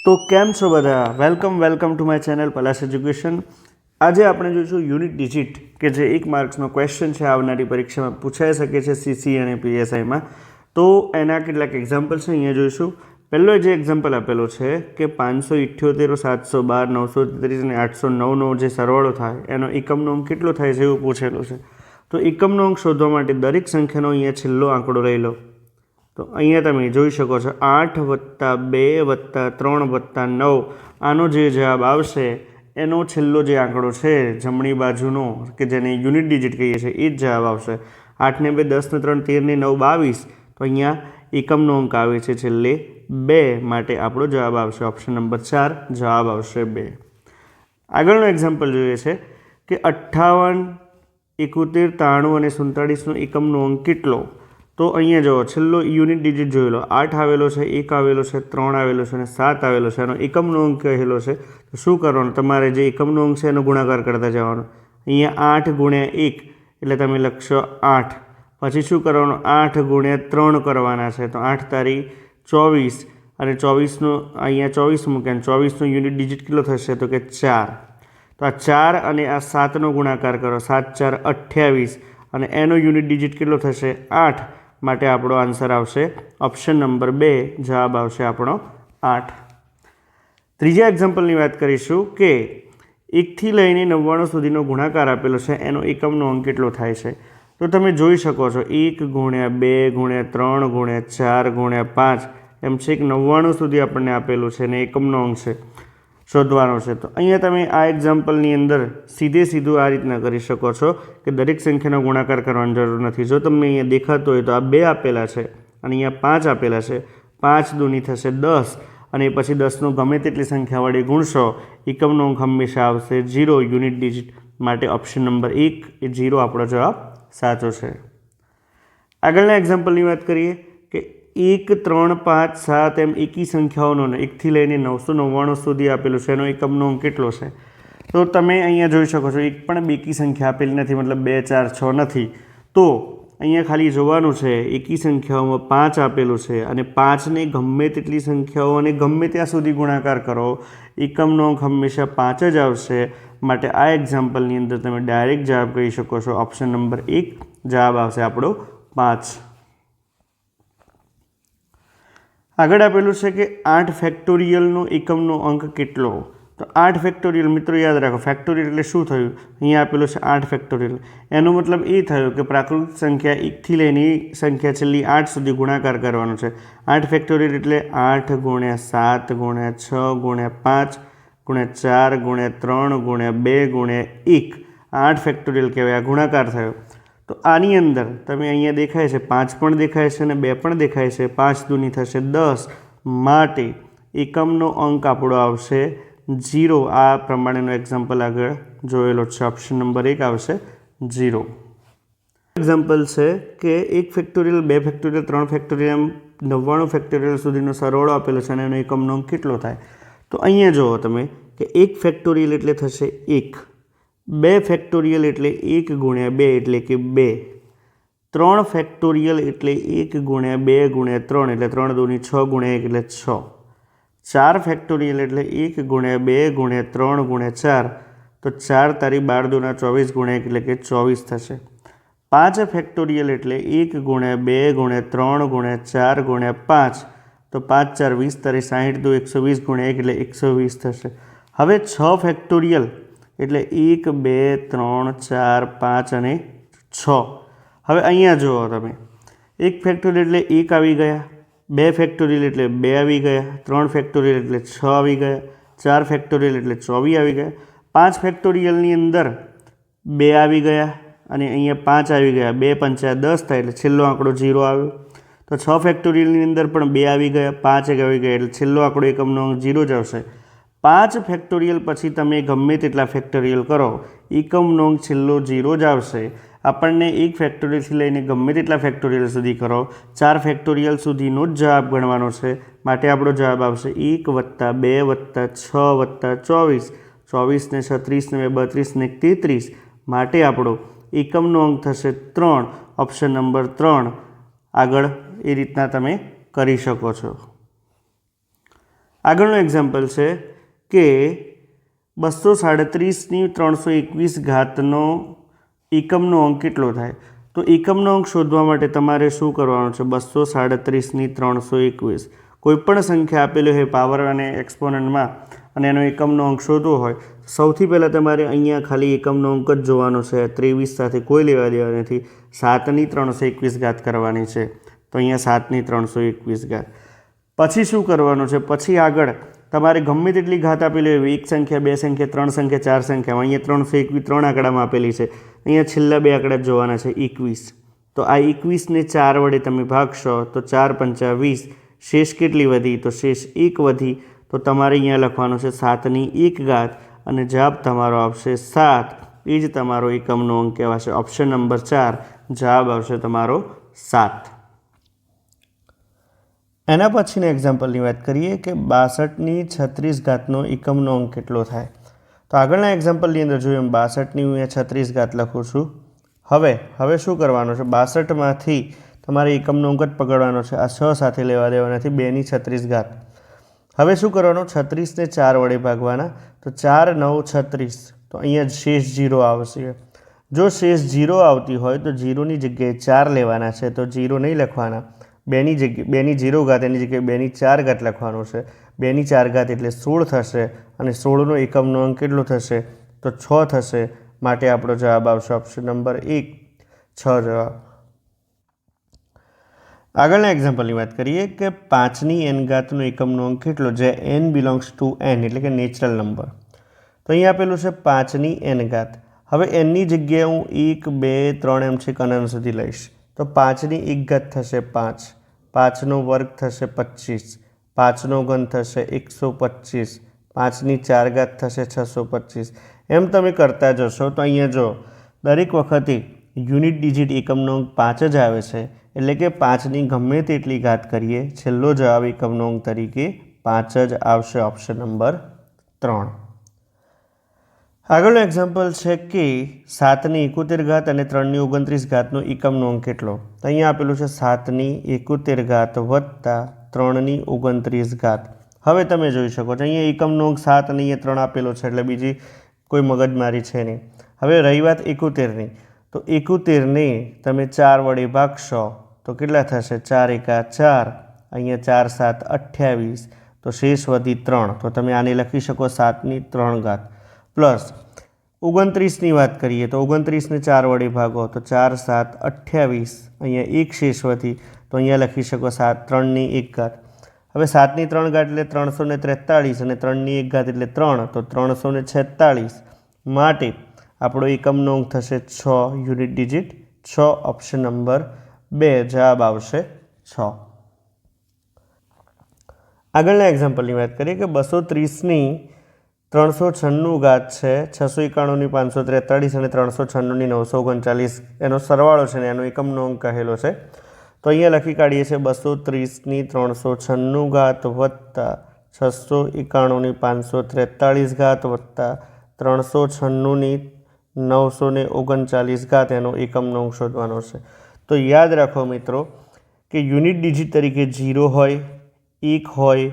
તો કેમ છો બધા? Welcome to my channel Palash education. આજે આપણે જોઈશું યુનિટ ડિજિટ કે જે 1 માર્ક્સનો ક્વેશ્ચન છે, આવનારી પરીક્ષામાં પૂછાઈ શકે છે સીસી અને પીએસઆઈમાં. તો એના કેટલાક એક્ઝામ્પલ છે, અહીંયા જોઈશું. પહેલો જે એક્ઝામ્પલ આપેલો છે કે 578, 712, 933 અને 809નો જે સરવાળો થાય એનો એકમનો અંક કેટલો થાય છે એવું પૂછેલો છે. તો એકમનો અંક શોધવા માટે દરેક સંખ્યાનો અહીંયા છેલ્લો આંકડો લઈ લો. તો અહીંયા તમે જોઈ શકો છો 8 + 2 + 3 + 9. આનો જે જવાબ આવશે એનો છેલ્લો જે આંકડો છે જમણી બાજુનો કે જેને યુનિટ ડિજિટ કહીએ છીએ એ જ જવાબ આવશે. 8 ને 2 10 ને 3 13 ને 9 22. તો અહીંયા એકમનો અંક આવે છે છેલ્લે 2, માટે આપણો જવાબ આવશે ઓપ્શન નંબર 4, જવાબ આવશે 2. આગળનો એક્ઝામ્પલ જોઈએ છે કે 58, 71, 93 અને 47નો એકમનો અંક કેટલો? તો અહીંયા જુઓ, છેલ્લો યુનિટ ડિજિટ જોઈ લો. 8 આવેલો છે, 1 આવેલો છે, 3 આવેલો છે અને 7 આવેલો છે. આનો એકમનો અંક કહેલો છે. તો શું કરવાનું? તમારે જે એકમનો અંક છે એનો ગુણાકાર કરતા જવાનો. અહીંયા 8 × 1 એટલે તમે લખશો 8. પછી શું કરવાનું? 8 × 3 કરવાના છે. તો 8 તારી 24 અને 24નો અહીંયા 24 મૂક્યા. 24નો યુનિટ ડિજિટ કેટલો થશે? તો કે 4. તો આ 4 અને આ 7નો ગુણાકાર કરો. 7 × 4 = 28 અને એનો યુનિટ ડિજિટ કેટલો થશે? 8. માટે આપણો આન્સર આવશે ઓપ્શન નંબર 2, જવાબ આવશે આપણો 8. ત્રીજા એક્ઝામ્પલની વાત કરીશું કે 1 થી લઈને 99 સુધીનો ગુણાકાર આપેલો છે, એનો એકમનો અંક કેટલો થાય છે? તો તમે જોઈ શકો છો 1 × 2 × 3 × 4 × 5 એમ છેક 99 સુધી આપણને આપેલું છે અને એકમનો અંક છે શોધવાનો છે. તો અહીંયા તમે આ એક્ઝામ્પલની અંદર સીધું આ રીતના કરી શકો છો કે દરેક સંખ્યાનો ગુણાકાર કરવાની જરૂર નથી. જો તમને અહીંયા દેખાતું હોય તો આ 2 આપેલા છે અને અહીંયા 5 આપેલા છે. 5 દૂની થશે 10 અને પછી 10નો ગમે તેટલી સંખ્યા વડે ગુણશો, એકમનો અંક હંમેશા આવશે 0, યુનિટ ડિજિટ. માટે ઓપ્શન નંબર 1 એ 0 આપણો જવાબ સાચો છે. આગળના એક્ઝામ્પલની વાત કરીએ કે 1, 3, 5, 7 એમ એકી સંખ્યાઓનો 1 થી લઈને 999 સુધી આપેલું છે, એનો એકમનો અંક કેટલો છે? તો તમે અહીંયા જોઈ શકો છો એક પણ બેકી સંખ્યા આપેલી નથી, મતલબ 2, 4, 6 નથી. તો અહીંયા ખાલી જોવાનું છે એકી સંખ્યાઓમાં 5 આપેલું છે અને 5ને ગમે તેટલી સંખ્યાઓ અને ગમે ત્યાં સુધી ગુણાકાર કરો, એકમનો અંક હંમેશા 5 જ આવશે. માટે આ એક્ઝામ્પલની અંદર તમે ડાયરેક્ટ જવાબ કહી શકો છો ઓપ્શન નંબર 1, જવાબ આવશે આપણો 5. આગળ આપેલું છે કે 8 ફેક્ટોરિયલનો એકમનો અંક કેટલો? તો 8 ફેક્ટોરિયલ, મિત્રો યાદ રાખો, ફેક્ટોરિયલ એટલે શું થયું? અહીંયા આપેલું છે 8 ફેક્ટોરિયલ. એનો મતલબ એ થયો કે પ્રાકૃતિક સંખ્યા 1 થી લઈને સંખ્યા છેલ્લી 8 સુધી ગુણાકાર કરવાનો છે. 8 ફેક્ટોરિયલ એટલે 8 × 7 × 6 × 5 × 4 × 3 × 2 × 1. 8 ફેક્ટોરિયલ કહેવાય. આ ગુણાકાર થયો. તો આની અંદર તમે અહીંયા દેખાય છે 5 પણ દેખાય છે અને 2 પણ દેખાય છે. 5 દૂની થશે 10, માટે એકમનો અંક આપણો આવશે 0. આ પ્રમાણેનો એક્ઝામ્પલ આગળ જોયેલો છે. ઓપ્શન નંબર 1 આવશે 0. એક્ઝામ્પલ છે કે 1 ફેક્ટોરિયલ, 2 ફેક્ટોરિયલ, 3 ફેક્ટોરિયલ એમ 99 ફેક્ટોરિયલ સુધીનો સરવાળો આપેલો છે અને એનો એકમનો અંક કેટલો થાય? તો અહીંયા જુઓ તમે કે 1 ફેક્ટોરિયલ એટલે થશે 1, 2 ફેક્ટોરિયલ એટલે 1 × 2 એટલે કે 2, 3 ફેક્ટોરિયલ એટલે 1 × 2 × 3 એટલે 3 દૂની 6 × 1 એટલે 6, 4 ફેક્ટોરિયલ એટલે 1 × 2 × 3 × 4 તો 4 તારી 12 દૂના 24 × 1 એટલે કે 24 થશે. 5 ફેક્ટોરિયલ એટલે 1 × 2 × 3 × 4 × 5 તો 5 × 4 = 20, તારી 60 દૂ 120 × 1 એટલે 120 થશે. હવે 6 ફેક્ટોરિયલ એટલે 1, 2, 3, 4, 5 અને 6. હવે અહીંયા જુઓ તમે, 1 ફેક્ટોરિયલ એટલે 1 આવી ગયા, 2 ફેક્ટોરિયલ એટલે 2 આવી ગયા, 3 ફેક્ટોરિયલ એટલે 6 આવી ગયા, 4 ફેક્ટોરિયલ એટલે 24 આવી ગયા, 5 ફેક્ટોરિયલની અંદર 2 આવી ગયા અને અહીંયા 5 આવી ગયા. 2 × 5 = 10 થાય એટલે છેલ્લો આંકડો 0 આવ્યો. તો 6 ફેક્ટોરિયલની અંદર પણ 2 આવી ગયા, 5 આવી ગયા એટલે છેલ્લો આંકડો એકમનો અંક 0 જ આવશે. 5 ફેક્ટોરિયલ પછી તમે ગમે તેટલા ફેક્ટોરિયલ કરો, એકમનો અંક છેલ્લો 0 જ આવશે. આપણને 1 ફેક્ટોરિયલથી લઈને ગમે તેટલા ફેક્ટોરિયલ સુધી કરો, 4 ફેક્ટોરિયલ સુધીનો જ જવાબ ગણવાનો છે. માટે આપણો જવાબ આવશે 1 + 2 + 6 + 24, 24 ને 36 ને 32 ને 33. માટે આપણો એકમનો અંક થશે 3, ઓપ્શન નંબર 3. આગળ એ રીતના તમે કરી શકો છો. આગળનો એક્ઝામ્પલ છે કે 237 321 ઘાતનો એકમનો અંક કેટલો થાય? તો એકમનો અંક શોધવા માટે તમારે શું કરવાનું છે? 237 321 કોઈપણ સંખ્યા આપેલી હોય પાવર અને એક્સપોનન્ટમાં અને એનો એકમનો અંક શોધવો હોય, સૌથી પહેલાં તમારે અહીંયા ખાલી એકમનો અંક જ જોવાનો છે. 23 સાથે કોઈ લેવા દેવા નથી. 7 321 ઘાત કરવાની છે, તો અહીંયા 7 321 ઘાત. પછી શું કરવાનું છે? પછી આગળ તમારે ગમે તેટલી ઘાત આપેલી હોય, એક સંખ્યા, બે સંખ્યા, ત્રણ સંખ્યા, ચાર સંખ્યામાં, અહીંયા 321 ત્રણ આંકડામાં આપેલી છે, અહીંયા છેલ્લા બે આંકડા જોવાના છે 21. તો આ 21ને 4 વડે તમે ભાગશો તો 4 પંચા 20. શેષ કેટલી વધી? તો શેષ 1 વધી. તો તમારે અહીંયા લખવાનું છે 7 ઘાત અને જવાબ તમારો આવશે 7. એ જ તમારો એકમનો અંક કહેવાશે. ઓપ્શન નંબર 4 જવાબ આવશે તમારો 7. એના પછીના એક્ઝામ્પલની વાત કરીએ કે 62 ઘાતનો એકમનો અંક કેટલો થાય? તો આગળના એક્ઝામ્પલની અંદર જોયું એમ 62 હું અહીંયા 36 ઘાત લખું છું. હવે શું કરવાનું છે? 62માંથી તમારે એકમનો અંક જ પકડવાનો છે. આ 6 સાથે લેવા દેવા નથી. 2 ઘાત. હવે શું કરવાનું? 36ને 4 વડે ભાગવાના. તો 4 9 36. તો અહીંયા શેષ 0 આવશે. જો શેષ 0 આવતી હોય તો 0ની જગ્યાએ 4 લેવાના છે, તો 0 નહીં લખવાના. 2ની 0 ઘાત એની જગ્યાએ 2ની 4 ઘાત લખવાનું છે. 2ની 4 ઘાત એટલે 16 થશે અને 16નો એકમનો અંક કેટલો થશે? તો 6 થશે. માટે આપણો જવાબ આવશે ઓપ્શન નંબર 1 6 જવાબ. આગળના એક્ઝામ્પલની વાત કરીએ કે 5ની n ઘાતનો એકમનો અંક કેટલો? જે n બિલોંગ્સ ટુ n એટલે કે નેચરલ નંબર. તો અહીંયા આપેલું છે 5ની n ઘાત. હવે nની જગ્યાએ હું 1 2 3 એમ છે અનંત સુધી લઈશ. તો 5ની 1 ઘાત થશે 5, 5નો વર્ગ થશે 25, 5નો ઘન થશે 125, 5ની 4 ઘાત થશે 625. એમ તમે કરતા જશો તો અહીંયા જો દરેક વખતે યુનિટ ડિજિટ એકમનો અંક 5 જ આવે છે. એટલે કે 5ની ગમે તેટલી ઘાત કરીએ, છેલ્લો જવાબ એકમનો અંક તરીકે 5 જ આવશે. Option number 3. આગળનો એક્ઝામ્પલ છે કે 7ની 71 ઘાત અને 3ની 29 ઘાતનો એકમનો અંક કેટલો? તો અહીંયા આપેલું છે 7ની 71 ઘાત વત્તા 3ની 29 ઘાત. હવે તમે જોઈ શકો છો અહીંયા એકમનો અંક 7 અને અહીંયા 3 આપેલો છે, એટલે બીજી કોઈ મગજમારી છે નહીં. હવે રહી વાત 71ની, તો 71ને તમે 4 વડે ભાગશો તો કેટલા થશે? 4 એકા 4, અહીંયા 4 7 28. તો શેષ વધી 3. તો તમે આને લખી શકો 7ની 3 ઘાત. પ્લસ 29ની વાત કરીએ તો 29ને 4 વડે ભાગો તો 4 7 28. અહીંયા 1 શેષ વધી. તો અહીંયા લખી શકો 3ની 1 ઘાત. હવે 7ની 3 ઘાત એટલે 343 અને 3ની 1 ઘાત એટલે 3, તો 346. માટે આપણો એકમનો અંક થશે 6 યુનિટ ડિજિટ 6. ઓપ્શન નંબર 2 જવાબ આવશે 6. આગળના એક્ઝામ્પલની વાત કરીએ કે 230ની 396 ઘાત છે, 691ની 543 અને 396ની 939 એનો સરવાળો છે ને એનો એકમનો અંક કહેલો છે. તો અહીંયા લખી કાઢીએ છીએ 230ની 396 ઘાત વત્તા 691ની 543 ઘાત વત્તા 396ની 939 ઘાત એનો એકમનો અંક શોધવાનો છે. તો યાદ રાખો મિત્રો કે યુનિટ ડિજિટ તરીકે 0 હોય, 1 હોય,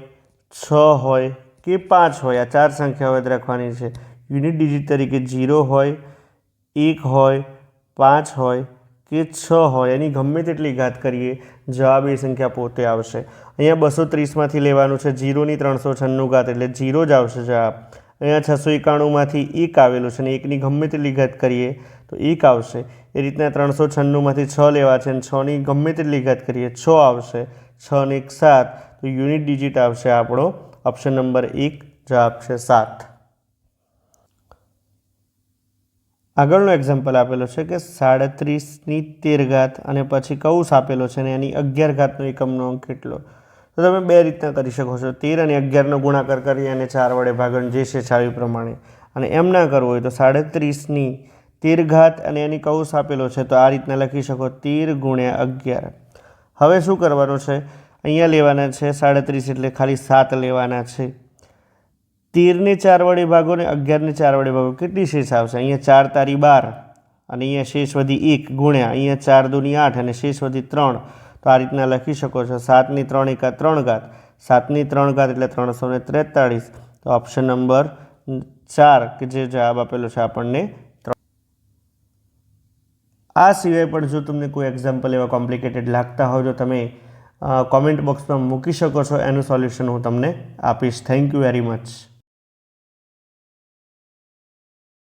6 હોય કે 5 હોય, આ 4 સંખ્યાઓ યાદ રાખવાની છે. યુનિટ ડિજિટ તરીકે 0 હોય, 1 હોય, 5 હોય કે 6 હોય, એની ગમે તેટલી ઘાત કરીએ જવાબ એ સંખ્યા પોતે આવશે. અહીંયા 230માંથી લેવાનું છે 0ની 396 ઘાત એટલે 0 જ આવશે જવાબ. અહીંયા 691માંથી 1 આવેલું છે અને 1ની ગમે તેટલી ઘાત કરીએ તો 1 આવશે. એ રીતના 396માંથી 6 લેવા છે અને 6ની ગમે તેટલી ઘાત કરીએ 6 આવશે. 6 ને 1 7. તો યુનિટ ડિજિટ આવશે આપણો ઓપ્શન નંબર 1 જવાબ છે 7. આગળનો એક્ઝામ્પલ આપેલો છે કે 37ની 13 ઘાત અને પછી કૌંસ આપેલો છે અને એની 11 ઘાતનો એકમનો અંક કેટલો? તો તમે બે રીતના કરી શકો છો. 13 અને 11નો ગુણાકાર કરી અને 4 વડે ભાગણ જે છે છાવી પ્રમાણે. અને એમ ના કરવું હોય તો 37ની 13 ઘાત અને એની કૌંસ આપેલો છે તો આ રીતના લખી શકો 13 ગુણ્યા 11. હવે શું કરવાનું છે? અહીંયા લેવાના છે 37 એટલે ખાલી 7 લેવાના છે. 13ને 4 વડે ભાગો ને 11ને 4 વડે ભાગો, કેટલી શેષ આવશે? અહીંયા 4 તારી 12 અને અહીંયા શેષ વધી 1 ગુણ્યા અહીંયા 4 દૂની 8 અને શેષ વધી 3. તો આ રીતના લખી શકો છો 7ની 3 એકા 3 ઘાત. 7 ની 3 ઘાત એટલે 343. તો ઓપ્શન નંબર 4 કે જે જવાબ આપેલો છે આપણને. આ સિવાય પણ જો તમને કોઈ એક્ઝામ્પલ એવા કોમ્પ્લિકેટેડ લાગતા હોય તો તમે કોમેન્ટ બોક્સમાં મૂકી શકો છો. એનું સોલ્યુશન હું તમને આપીશ. Thank you very much.